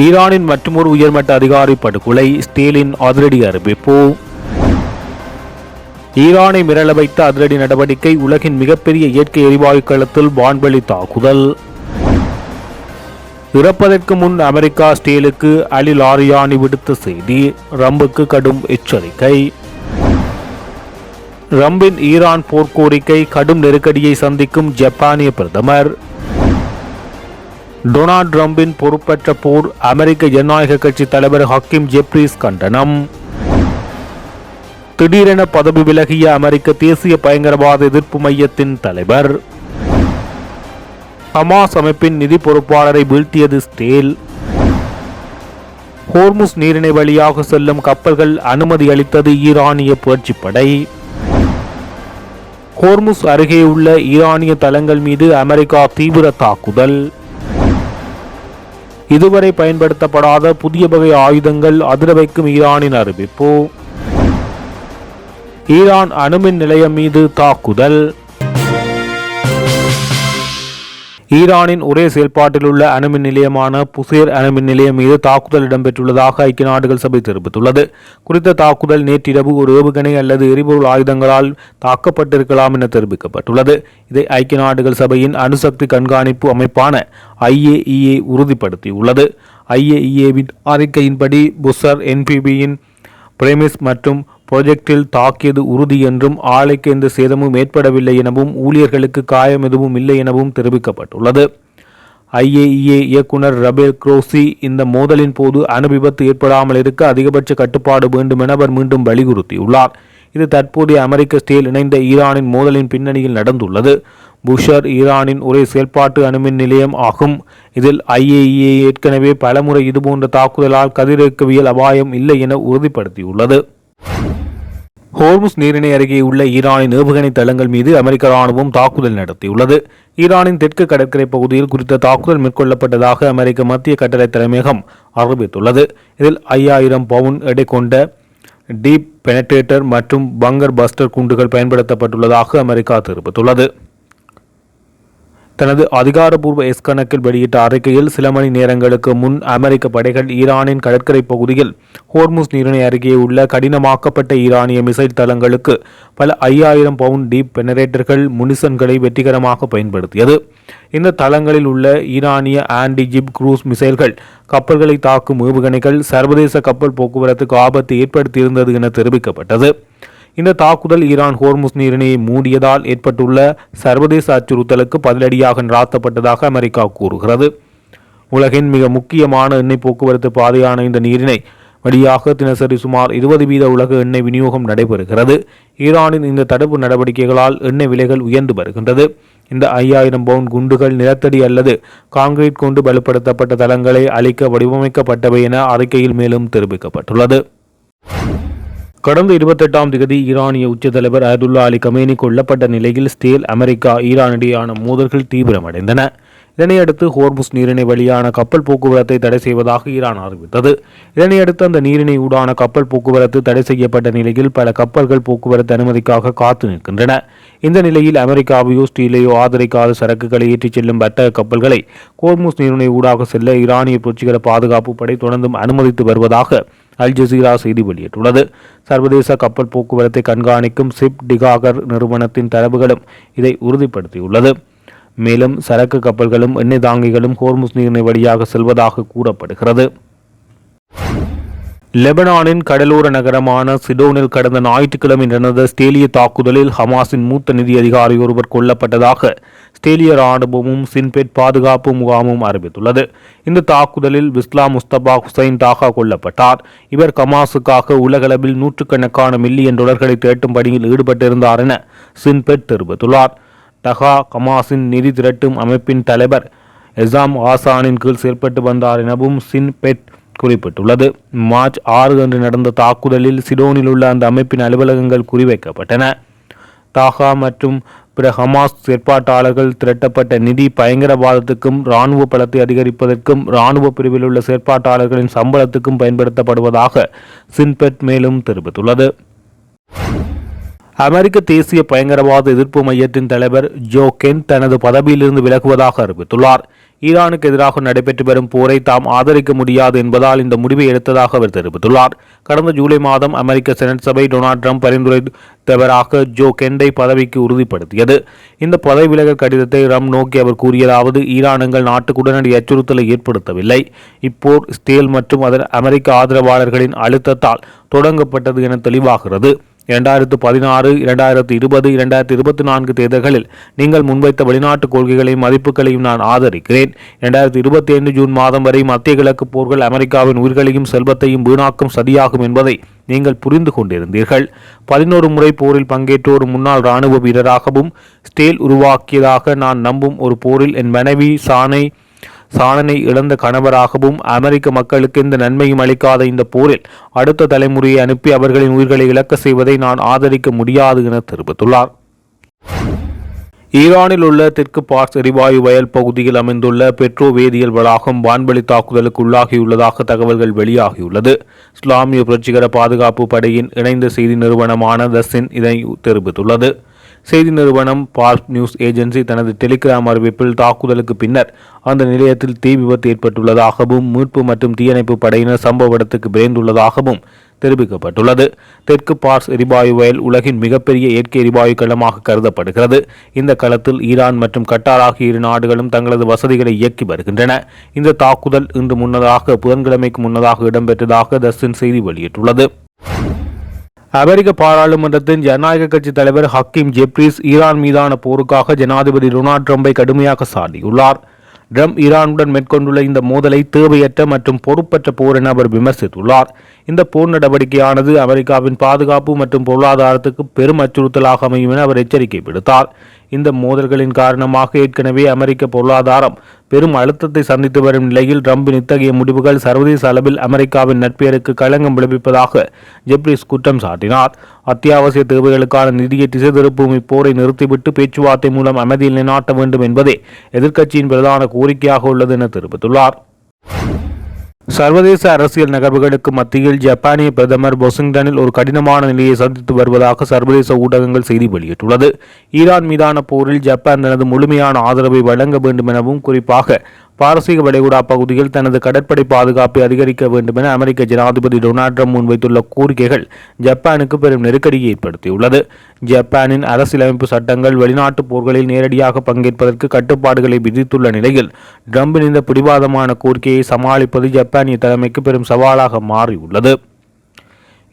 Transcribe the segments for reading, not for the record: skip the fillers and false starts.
ஈரானின் மற்றொரு உயர்மட்ட அதிகாரி படுகொலை, ஸ்டேலின் அதிரடி அறிவிப்பு. ஈரானை மிரள வைத்த அதிரடி நடவடிக்கை, உலகின் மிகப்பெரிய இயற்கை எரிவாயு களத்தில் வான்வழி தாக்குதல். இறப்பதற்கு முன் அமெரிக்கா ஸ்டேலுக்கு அலி லாரியானி விடுத்த செய்தி, ட்ரம்புக்கு கடும் எச்சரிக்கை. ட்ரம்பின் ஈரான் போர்க்கோரிக்கை, கடும் நெருக்கடியை சந்திக்கும் ஜப்பானிய பிரதமர். டொனால்ட் ட்ரம்பின் பொறுப்பற்ற போர், அமெரிக்க ஜனநாயக கட்சி தலைவர் ஹக்கீம் ஜெப்ரீஸ் கண்டனம். திடீரென பதவி விலகிய அமெரிக்க தேசிய பயங்கரவாத எதிர்ப்பு மையத்தின் தலைவர். ஹமாஸ் அமைப்பின் நிதி பொறுப்பாளரை வீழ்த்தியது ஸ்டேல். ஹோர்முஸ் நீரிணை வழியாக செல்லும் கப்பல்கள் அனுமதி அளித்தது ஈரானிய புரட்சிப்படை. ஹோர்முஸ் அருகே உள்ள ஈரானிய தளங்கள் மீது அமெரிக்கா தீவிர தாக்குதல். இதுவரை பயன்படுத்தப்படாத புதிய வகை ஆயுதங்கள், அதிர வைக்கும் ஈரானின் அறிவிப்பு. ஈரான் அணுமின் நிலையம் மீது தாக்குதல். ஈரானின் ஒரே செயல்பாட்டில் உள்ள அணுமின் நிலையமான புசேர் அணுமின் நிலையம் மீது தாக்குதல் இடம்பெற்றுள்ளதாக ஐக்கிய நாடுகள் சபை தெரிவித்துள்ளது. குறித்த தாக்குதல் நேற்றிரவு ஒரு ஏவுகணை அல்லது எரிபொருள் ஆயுதங்களால் தாக்கப்பட்டிருக்கலாம் என தெரிவிக்கப்பட்டுள்ளது. இதை ஐக்கிய நாடுகள் சபையின் அணுசக்தி கண்காணிப்பு அமைப்பான IAEA உறுதிப்படுத்தியுள்ளது. IAEAவின் அறிக்கையின்படி புசர் என்பிபியின் பிரேமிஸ் மற்றும் ப்ராஜெக்டில் தாக்கியது உறுதி என்றும், ஆலைக்கு எந்த சேதமும் ஏற்படவில்லை எனவும், ஊழியர்களுக்கு காயம் எதுவும் இல்லை எனவும் தெரிவிக்கப்பட்டுள்ளது. IAEA இயக்குனர் ரபேல் குரோசி, இந்த மோதலின் போது அணு விபத்து ஏற்படாமல் இருக்க அதிகபட்ச கட்டுப்பாடு வேண்டும் என அவர் மீண்டும் வலியுறுத்தியுள்ளார். இது தற்போதைய அமெரிக்க ஸ்டேல் இணைந்த ஈரானின் மோதலின் பின்னணியில் நடந்துள்ளது. புஷர் ஈரானின் ஒரே செயல்பாட்டு அணுமின் நிலையம் ஆகும். இதில் IAEA ஏற்கனவே பலமுறை இதுபோன்ற தாக்குதலால் கதிரியக்கவியல் அபாயம் இல்லை என உறுதிப்படுத்தியுள்ளது. ஹோர்முஸ் நீரிணை அருகே உள்ள ஈரானின் ஏவுகணை தளங்கள் மீது அமெரிக்க ராணுவம் தாக்குதல் நடத்தியுள்ளது. ஈரானின் தெற்கு கடற்கரை பகுதியில் குறித்த தாக்குதல் மேற்கொள்ளப்பட்டதாக அமெரிக்க மத்திய கட்டளை தலைமையகம் அறிவித்துள்ளது. இதில் 5000 பவுண்ட் எடை கொண்ட டீப் பெனட்ரேட்டர் மற்றும் பங்கர் பஸ்டர் குண்டுகள் பயன்படுத்தப்பட்டுள்ளதாக அமெரிக்கா தெரிவித்துள்ளது. தனது அதிகாரப்பூர்வ கணக்கில் வெளியிட்ட அறிக்கையில், சில மணி நேரங்களுக்கு முன் அமெரிக்க படைகள் ஈரானின் கடற்கரை பகுதியில் ஹோர்முஸ் நீரிணை அருகே உள்ள கடினமாக்கப்பட்ட ஈரானிய மிசைல் தளங்களுக்கு பல 5000 பவுண்ட் டீப் பெனரேட்டர்கள், முனிசன்களை வெற்றிகரமாக பயன்படுத்தியது. இந்த தளங்களில் உள்ள ஈரானிய ஆன்டி-ஜிப் குரூஸ் மிசைல்கள், கப்பல்களை தாக்கும் ஏவுகணைகள் சர்வதேச கப்பல் போக்குவரத்துக்கு ஆபத்தை ஏற்படுத்தியிருந்தது என தெரிவிக்கப்பட்டது. இந்த தாக்குதல் ஈரான் ஹோர்முஸ் நீரிணையை மூடியதால் ஏற்பட்டுள்ள சர்வதேச அச்சுறுத்தலுக்கு பதிலடியாக நடாத்தப்பட்டதாக அமெரிக்கா கூறுகிறது. உலகின் மிக முக்கியமான எண்ணெய் போக்குவரத்து பாதையான இந்த நீரிணை வழியாக தினசரி சுமார் 20% உலக எண்ணெய் விநியோகம் நடைபெறுகிறது. ஈரானின் இந்த தடுப்பு நடவடிக்கைகளால் எண்ணெய் விலைகள் உயர்ந்து வருகின்றது. இந்த 5000 பவுண்ட் குண்டுகள் நிலத்தடி அல்லது கான்கிரீட் கொண்டு பலப்படுத்தப்பட்ட தளங்களை அழிக்க வடிவமைக்கப்பட்டவை என அறிக்கையில் மேலும் தெரிவிக்கப்பட்டுள்ளது. கடந்த 28ஆம் தேதி ஈரானிய உச்ச தலைவர் அயதுல்லா அலி கமேனி கொல்லப்பட்ட நிலையில் ஸ்டேல், அமெரிக்கா, ஈரான் இடையான மோதல்கள் தீவிரமடைந்தன. இதனையடுத்து ஹோர்முஸ் நீரிணை வழியான கப்பல் போக்குவரத்தை தடை செய்வதாக ஈரான் அறிவித்தது. இதனையடுத்து அந்த நீரிணை ஊடான கப்பல் போக்குவரத்து தடை செய்யப்பட்ட நிலையில் பல கப்பல்கள் போக்குவரத்து அனுமதிக்காக காத்து நிற்கின்றன. இந்த நிலையில் அமெரிக்காவையோ ஸ்டீலையோ ஆதரிக்காத சரக்குகளை ஏற்றிச் செல்லும் வர்த்தக கப்பல்களை ஹோர்முஸ் நீரிணை ஊடாக செல்ல ஈரானிய புரட்சிகர பாதுகாப்பு படை தொடர்ந்தும் அனுமதித்து வருவதாக அல் ஜசீரா செய்தி வெளியிட்டுள்ளது. சர்வதேச கப்பல் போக்குவரத்தை கண்காணிக்கும் ஷிப் டிகாகர் நிறுவனத்தின் தரவுகளும் இதை உறுதிப்படுத்தியுள்ளது. மேலும் சரக்கு கப்பல்களும் எண்ணெய் தாங்கிகளும் ஹோர்முஸ் நீரிணை வழியாக செல்வதாக கூறப்படுகிறது. லெபனானின் கடலோர நகரமான சிடோனில் கடந்த ஞாயிற்றுக்கிழமை நடந்த ஸ்டேலிய தாக்குதலில் ஹமாஸின் மூத்த நிதி அதிகாரி ஒருவர் கொல்லப்பட்டதாக ஸ்டேலிய ராணுவமும் சின்பெட் பாதுகாப்பு முகாமும் அறிவித்துள்ளது. இந்த தாக்குதலில் விஸ்லாம் முஸ்தபா ஹுசைன் தாகா கொல்லப்பட்டார். இவர் ஹமாஸுக்காக உலகளவில் $100 மில்லியன் திரட்டும் பணியில் ஈடுபட்டிருந்தார் என சின்பெட் தெரிவித்துள்ளார். டஹா ஹமாஸின் நிதி திரட்டும் அமைப்பின் தலைவர் எசாம் ஆசானின் கீழ் செயல்பட்டு வந்தார் எனவும் சின்பெட் குறிப்பிட்டுள்ளது. மார்ச் 6 அன்று நடந்த தாக்குதலில் சிடோனில் உள்ள அந்த அமைப்பின் அலுவலகங்கள் குறிவைக்கப்பட்டன. தாகா மற்றும் பிற ஹமாஸ் செயற்பாட்டாளர்கள் திரட்டப்பட்ட நிதி பயங்கரவாதத்துக்கும் இராணுவ பலத்தை அதிகரிப்பதற்கும் இராணுவ பிரிவில் உள்ள செயற்பாட்டாளர்களின் சம்பளத்துக்கும் பயன்படுத்தப்படுவதாக சின்பெட் மேலும் தெரிவித்துள்ளது. அமெரிக்க தேசிய பயங்கரவாத எதிர்ப்பு மையத்தின் தலைவர் ஜோ கென் தனது பதவியிலிருந்து விலகுவதாக அறிவித்துள்ளார். ஈரானுக்கு எதிராக நடைபெற்று வரும் போரை தாம் ஆதரிக்க முடியாது என்பதால் இந்த முடிவை எடுத்ததாக அவர் தெரிவித்துள்ளார். கடந்த ஜூலை மாதம் அமெரிக்க செனட் சபை டொனால்ட் ட்ரம்ப் பரிந்துரைத்தவராக ஜோ கெண்டை பதவிக்கு உறுதிப்படுத்தியது. இந்த பதவி விலகல் கடிதத்தை ட்ரம்ப் நோக்கி அவர் கூறியதாவது, ஈரான் எங்கள் நாட்டுக்கு உடனடி அச்சுறுத்தலை ஏற்படுத்தவில்லை. இப்போர் ஸ்டேல் மற்றும் அதன் அமெரிக்க ஆதரவாளர்களின் அழுத்தத்தால் தொடங்கப்பட்டது என தெளிவாகிறது. 2016, 2020, 2024 தேர்தல்களில் நீங்கள் முன்வைத்த வெளிநாட்டு கொள்கைகளையும் மதிப்புகளையும் நான் ஆதரிக்கிறேன். 2025 ஜூன் மாதம் வரை மத்திய கிழக்கு போர்கள் அமெரிக்காவின் உயிர்களையும் செல்வத்தையும் வீணாக்கும் சதியாகும் என்பதை நீங்கள் புரிந்து கொண்டிருந்தீர்கள். 11 முறை போரில் பங்கேற்ற ஒரு முன்னாள் இராணுவ வீரராகவும் ஸ்டேல் உருவாக்கியதாக நான் நம்பும் ஒரு போரில் என் மனைவி சாணனை இழந்த கணவராகவும் அமெரிக்க மக்களுக்கு எந்த நன்மையும் அளிக்காத இந்த போரில் அடுத்த தலைமுறையை அனுப்பி அவர்களின் உயிர்களை இழக்க செய்வதை நான் ஆதரிக்க முடியாது என தெரிவித்துள்ளார். ஈரானில் உள்ள தெற்கு பார்ஸ் எரிவாயு வயல் பகுதியில் அமைந்துள்ள பெட்ரோ வேதியியல் வளாகம் வான்வெளி தாக்குதலுக்கு உள்ளாகியுள்ளதாக தகவல்கள் வெளியாகியுள்ளது. இஸ்லாமிய புரட்சிகர பாதுகாப்பு படையின் இணைந்த செய்தி நிறுவனமான தசின் இதை தெரிவித்துள்ளது. செய்தி நிறுவனம் பார்ஸ் நியூஸ் ஏஜென்சி தனது டெலிகிராம் அறிவிப்பில் தாக்குதலுக்கு பின்னர் அந்த நிலையத்தில் தீ விபத்து ஏற்பட்டுள்ளதாகவும் மீட்பு மற்றும் தீயணைப்பு படையினர் சம்பவ இடத்துக்கு விரைந்துள்ளதாகவும் தெரிவிக்கப்பட்டுள்ளது. தெற்கு பார்ஸ் எரிவாயு வயல் உலகின் மிகப்பெரிய இயற்கை எரிவாயு களமாக கருதப்படுகிறது. இந்த களத்தில் ஈரான் மற்றும் கட்டார் ஆகிய இரு நாடுகளும் தங்களது வசதிகளை இயக்கி வருகின்றன. இந்த தாக்குதல் இன்று முன்னதாக புதன்கிழமைக்கு முன்னதாக இடம்பெற்றதாக தஸ்ஸின் செய்தி வெளியிட்டுள்ளது. அமெரிக்க பாராளுமன்றத்தின் ஜனநாயக கட்சி தலைவர் ஹக்கீம் ஜெப்ரீஸ் ஈரான் மீதான போருக்காக ஜனாதிபதி டொனால்ட் ட்ரம்பை கடுமையாக சாடியுள்ளார். ட்ரம்ப் ஈரானுடன் மேற்கொண்டுள்ள இந்த மோதலை தேவையற்ற மற்றும் பொறுப்பற்ற போர் என அவர் விமர்சித்துள்ளார். இந்த போர் நடவடிக்கையானது அமெரிக்காவின் பாதுகாப்பு மற்றும் பொருளாதாரத்துக்கு பெரும் அச்சுறுத்தலாக அமையும் என அவர் எச்சரிக்கை விடுத்தார். இந்த மோதல்களின் காரணமாக ஏற்கனவே அமெரிக்க பொருளாதாரம் பெரும் அழுத்தத்தை சந்தித்து வரும் நிலையில் ட்ரம்பின் இத்தகைய முடிவுகள் சர்வதேச அளவில் அமெரிக்காவின் நட்பெயருக்கு களங்கம் விளைவிப்பதாக ஜெப்ரீஸ் குற்றம் சாட்டினார். அத்தியாவசிய தேவைகளுக்கான நிதியை திசை திருப்பும் இப்போரை நிறுத்திவிட்டு பேச்சுவார்த்தை மூலம் அமைதியில் நிலைநாட்ட வேண்டும் என்பதே எதிர்க்கட்சியின் பிரதான கோரிக்கையாக உள்ளது என தெரிவித்துள்ளார். சர்வதேச அரசியல் நகர்வுகளுக்கு மத்தியில் ஜப்பானிய பிரதமர் வாஷிங்டனில் ஒரு கடினமான நிலையை சந்தித்து வருவதாக சர்வதேச ஊடகங்கள் செய்தி வெளியிட்டுள்ளது. ஈரான் மீதான போரில் ஜப்பான் தனது முழுமையான ஆதரவை வழங்க வேண்டும் எனவும் குறிப்பாக பாரசீக வளைகுடா பகுதியில் தனது கடற்படை பாதுகாப்பை அதிகரிக்க வேண்டும் என அமெரிக்க ஜனாதிபதி டொனால்ட் ட்ரம்ப் முன்வைத்துள்ள கோரிக்கைகள் ஜப்பானுக்கு பெரும் நெருக்கடியை ஏற்படுத்தியுள்ளது. ஜப்பானின் அரசியலமைப்பு சட்டங்கள் வெளிநாட்டு போர்களில் நேரடியாக பங்கேற்பதற்கு கட்டுப்பாடுகளை விதித்துள்ள நிலையில் ட்ரம்பின் இந்த பிடிவாதமான கோரிக்கையை சமாளிப்பது ஜப்பானிய தலைமைக்கு பெரும் சவாலாக மாறியுள்ளது.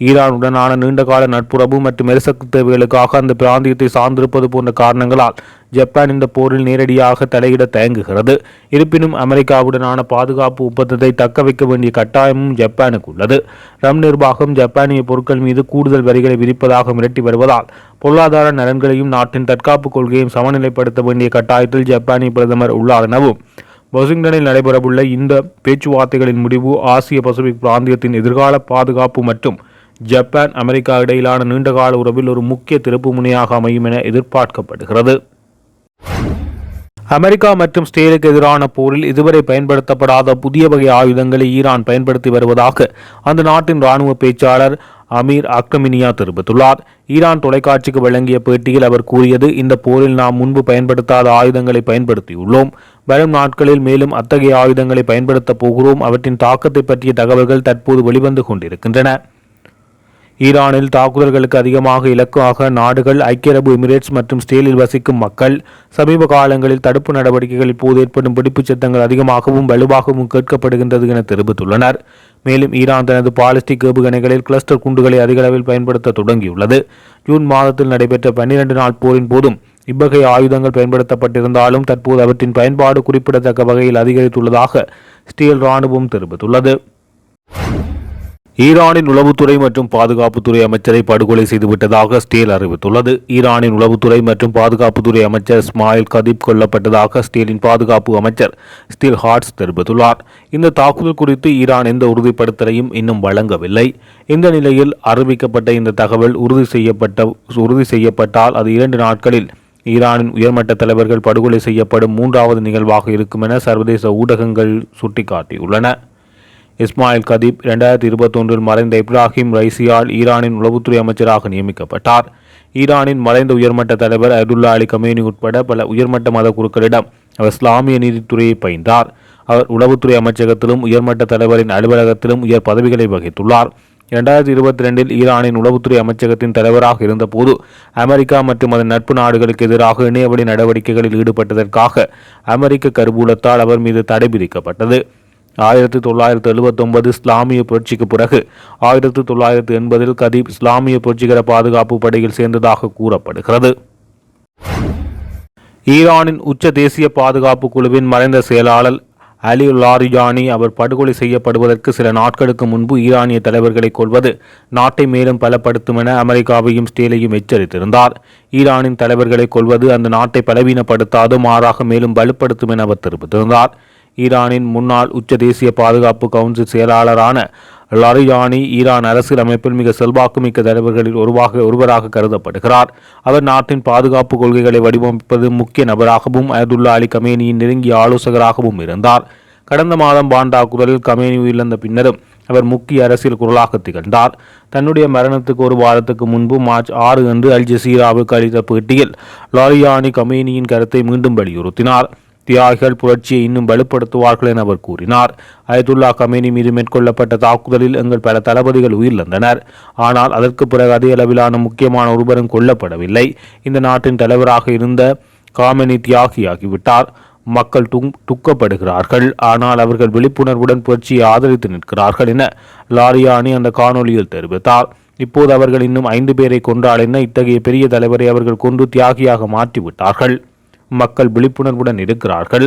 ஈரானுடனான நீண்டகால நட்புறவு மற்றும் எரிசக்தி தேவைகளுக்காக அந்த பிராந்தியத்தை சார்ந்திருப்பது போன்ற காரணங்களால் ஜப்பான் இந்த போரில் நேரடியாக தலையிட தயங்குகிறது. இருப்பினும் அமெரிக்காவுடனான பாதுகாப்பு ஒப்பந்தத்தை தக்க வைக்க வேண்டிய கட்டாயமும் ஜப்பானுக்கு உள்ளது. ட்ரம்ப் நிர்வாகம் ஜப்பானிய பொருட்கள் மீது கூடுதல் வரிகளை விதிப்பதாக மிரட்டி வருவதால் பொருளாதார நலன்களையும் நாட்டின் தற்காப்பு கொள்கையும் சமநிலைப்படுத்த வேண்டிய கட்டாயத்தில் ஜப்பானிய பிரதமர் உள்ளார் எனவும் வாஷிங்டனில் நடைபெறவுள்ள இந்த பேச்சுவார்த்தைகளின் முடிவு ஆசிய பசிபிக் பிராந்தியத்தின் எதிர்கால பாதுகாப்பு மற்றும் ஜப்பான் அமெரிக்கா இடையிலான நீண்டகால உறவில் ஒரு முக்கிய திருப்பு முனையாக அமையும் என எதிர்பார்க்கப்படுகிறது. அமெரிக்கா மற்றும் இஸ்ரேலுக்கு எதிரான போரில் இதுவரை பயன்படுத்தப்படாத புதிய வகை ஆயுதங்களை ஈரான் பயன்படுத்தி வருவதாக அந்த நாட்டின் இராணுவ பேச்சாளர் அமீர் அக்ரமினியா தெரிவித்துள்ளார். ஈரான் தொலைக்காட்சிக்கு வழங்கிய பேட்டியில் அவர் கூறியது, இந்த போரில் நாம் முன்பு பயன்படுத்தாத ஆயுதங்களை பயன்படுத்தியுள்ளோம். வரும் நாட்களில் மேலும் அத்தகைய ஆயுதங்களை பயன்படுத்தப் போகிறோம். அவற்றின் தாக்கத்தை பற்றிய தகவல்கள் தற்போது வெளிவந்து கொண்டிருக்கின்றன. ஈரானில் தாக்குதல்களுக்கு அதிகமாக இலக்காக நாடுகள் ஐக்கிய அரபு எமிரேட்ஸ் மற்றும் இஸ்ரேலில் வசிக்கும் மக்கள். சமீப காலங்களில் தடுப்பு நடவடிக்கைகள் இப்போது ஏற்படும் வெடிப்புச் சத்தங்கள் அதிகமாகவும் வலுவாகவும் கேட்கப்படுகின்றது என தெரிவித்துள்ளனர். மேலும் ஈரான் தனது பாலிஸ்டிக் ஏவுகணைகளில் கிளஸ்டர் குண்டுகளை அதிக அளவில் பயன்படுத்த தொடங்கியுள்ளது. ஜூன் மாதத்தில் நடைபெற்ற 12 நாள் போரின் போதும் இவ்வகை ஆயுதங்கள் பயன்படுத்தப்பட்டிருந்தாலும் தற்போது அவற்றின் பயன்பாடு குறிப்பிடத்தக்க வகையில் அதிகரித்துள்ளதாக இஸ்ரேல் இராணுவம் தெரிவித்துள்ளது. ஈரானின் உளவுத்துறை மற்றும் பாதுகாப்புத்துறை அமைச்சரை படுகொலை செய்துவிட்டதாக இஸ்ரேல் அறிவித்துள்ளது. ஈரானின் உளவுத்துறை மற்றும் பாதுகாப்புத்துறை அமைச்சர் இஸ்மாயில் கதீப் கொல்லப்பட்டதாக இஸ்ரேலின் பாதுகாப்பு அமைச்சர் ஸ்டீல் ஹார்ட்ஸ் தெரிவித்துள்ளார். இந்த தாக்குதல் குறித்து ஈரான் எந்த உறுதிப்படுத்தலையும் இன்னும் வழங்கவில்லை. இந்த நிலையில் அறிவிக்கப்பட்ட இந்த தகவல் உறுதி செய்யப்பட்டால் அது 2 நாட்களில் ஈரானின் உயர்மட்ட தலைவர்கள் படுகொலை செய்யப்படும் 3வது நிகழ்வாக இருக்கும் என சர்வதேச ஊடகங்கள் சுட்டிக்காட்டியுள்ளன. இஸ்மாயில் கதீப் 2021 மறைந்த இப்ராஹிம் ரைசியால் ஈரானின் உளவுத்துறை அமைச்சராக நியமிக்கப்பட்டார். ஈரானின் மறைந்த உயர்மட்ட தலைவர் அயதுல்லா அலி கமேனி உட்பட பல உயர்மட்ட மத குருக்களிடம் அவர் இஸ்லாமிய நீதித்துறையை பயின்றார். அவர் உளவுத்துறை அமைச்சகத்திலும் உயர்மட்ட தலைவரின் அலுவலகத்திலும் உயர் பதவிகளை வகித்துள்ளார். 2022 ஈரானின் உளவுத்துறை அமைச்சகத்தின் தலைவராக இருந்தபோது அமெரிக்கா மற்றும் அதன் நட்பு நாடுகளுக்கு எதிராக இணையவழி நடவடிக்கைகளில் ஈடுபட்டதற்காக அமெரிக்க கருவூலத்தால் அவர் மீது தடை விதிக்கப்பட்டது. 1979 இஸ்லாமிய புரட்சிக்கு பிறகு 1980 கதீப் இஸ்லாமிய புரட்சிகர பாதுகாப்பு படையில் சேர்ந்ததாக கூறப்படுகிறது. ஈரானின் உச்ச தேசிய பாதுகாப்பு குழுவின் மறைந்த செயலாளர் அலி லாரிஜானி அவர் படுகொலை செய்யப்படுவதற்கு சில நாட்களுக்கு முன்பு ஈரானிய தலைவர்களை கொல்வது நாட்டை மேலும் பலப்படுத்தும் என அமெரிக்காவையும் ஸ்டேலையும் எச்சரித்திருந்தார். ஈரானின் தலைவர்களை கொல்வது அந்த நாட்டை பலவீனப்படுத்தாது, மாறாக மேலும் வலுப்படுத்தும் என அவர் தெரிவித்திருந்தார். ஈரானின் முன்னாள் உச்ச தேசிய பாதுகாப்பு கவுன்சில் செயலாளரான லாரிஜானி ஈரான் அரசியல் அமைப்பில் மிக செல்வாக்குமிக்க தலைவர்களில் ஒருவராக கருதப்படுகிறார். அவர் நாட்டின் பாதுகாப்பு கொள்கைகளை வடிவமைப்பது முக்கிய நபராகவும் அயதுல்லா அலி கமேனியின் நெருங்கிய ஆலோசகராகவும் இருந்தார். கடந்த மாதம் பான் தாக்குதலில் கமேனி உயிரிழந்த பின்னரும் அவர் முக்கிய அரசியல் குரலாக திகழ்ந்தார். தன்னுடைய மரணத்துக்கு ஒரு வாரத்துக்கு முன்பு மார்ச் 6 அன்று அல் ஜசீராவுக்கு அளித்த பேட்டியில் லாரிஜானி கமேனியின் கருத்தை மீண்டும் வலியுறுத்தினார். தியாகிகள் புரட்சியை இன்னும் வலுப்படுத்துவார்கள் என அவர் கூறினார். அயதுல்லா கமேனி மீது மேற்கொள்ளப்பட்ட தாக்குதலில் எங்கள் பல தளபதிகள் உயிரிழந்தனர். ஆனால் அதற்கு பிறகு அதே அளவிலான முக்கியமான ஒருவரும் கொல்லப்படவில்லை. இந்த நாட்டின் தலைவராக இருந்த காமெனி தியாகியாகிவிட்டார். மக்கள் துக்கப்படுகிறார்கள், ஆனால் அவர்கள் விழிப்புணர்வுடன் புரட்சியை ஆதரித்து நிற்கிறார்கள் என லாரியானி அந்த காணொலியில் தெரிவித்தார். இப்போது அவர்கள் இன்னும் 5 பேரை கொன்றால் என்ன, இத்தகைய பெரிய தலைவரை அவர்கள் கொன்று தியாகியாக மாற்றிவிட்டார்கள். மக்கள் விழிப்புணர்வுடன் இருக்கிறார்கள்.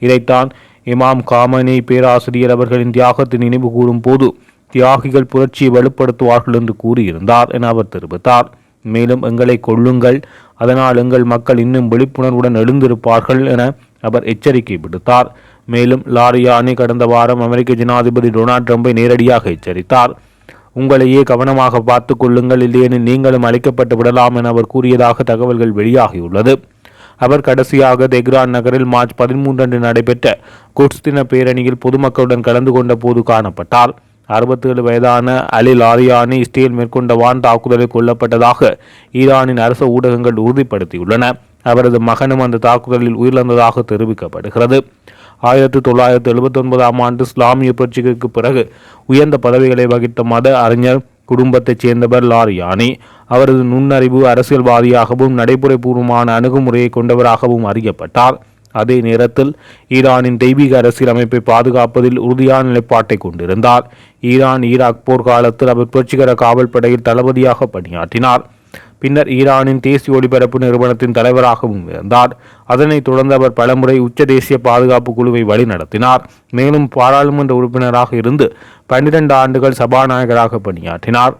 இதைத்தான் இமாம் காமனி பேராசிரியர் அவர்களின் தியாகத்தை நினைவு கூறும் போது தியாகிகள் புரட்சியை வலுப்படுத்துவார்கள் என்று கூறியிருந்தார் என அவர் தெரிவித்தார். மேலும் எங்களை கொள்ளுங்கள், அதனால் எங்கள் மக்கள் இன்னும் விழிப்புணர்வுடன் எழுந்திருப்பார்கள் என அவர் எச்சரிக்கை விடுத்தார். மேலும் லாரியானி கடந்த வாரம் அமெரிக்க ஜனாதிபதி டொனால்ட் ட்ரம்பை நேரடியாக எச்சரித்தார். உங்களையே கவனமாக பார்த்து கொள்ளுங்கள், இல்லையெனில் நீங்களும் அழைக்கப்பட்டு விடலாம் என அவர் கூறியதாக தகவல்கள் வெளியாகியுள்ளது. அவர் கடைசியாக தெஹ்ரான் நகரில் மார்ச் 13 அன்று நடைபெற்ற குட்ஸ் தின பேரணியில் பொதுமக்களுடன் கலந்து கொண்ட போது காணப்பட்டார். 67 வயதான அலி லாரியானி இஸ்ரேல் மேற்கொண்ட வான் தாக்குதலில் கொல்லப்பட்டதாக ஈரானின் அரசு ஊடகங்கள் உறுதிப்படுத்தியுள்ளன. அவரது மகனும் அந்த தாக்குதலில் உயிரிழந்ததாக தெரிவிக்கப்படுகிறது. 1979 ஆண்டு இஸ்லாமிய புரட்சிக்கு பிறகு உயர்ந்த பதவிகளை வகித்த மத அறிஞர் குடும்பத்தைச் சேர்ந்தவர் லாரியானி. அவரது நுண்ணறிவு அரசியல்வாதியாகவும் நடைமுறைபூர்வமான அணுகுமுறையை கொண்டவராகவும் அறியப்பட்டார். அதே நேரத்தில் ஈரானின் தெய்வீக அரசியல் அமைப்பை பாதுகாப்பதில் உறுதியான நிலைப்பாட்டை கொண்டிருந்தார். ஈராக் போர்க்காலத்தில் அவர் புரட்சிகர காவல் படையில் தளபதியாக பணியாற்றினார். பின்னர் ஈரானின் தேசிய ஒலிபரப்பு நிறுவனத்தின் தலைவராகவும் இருந்தார். அதனைத் தொடர்ந்து அவர் பலமுறை உச்ச தேசிய பாதுகாப்பு குழுவை வழிநடத்தினார். மேலும் பாராளுமன்ற உறுப்பினராக இருந்து 12 ஆண்டுகள் சபாநாயகராக பணியாற்றினார்.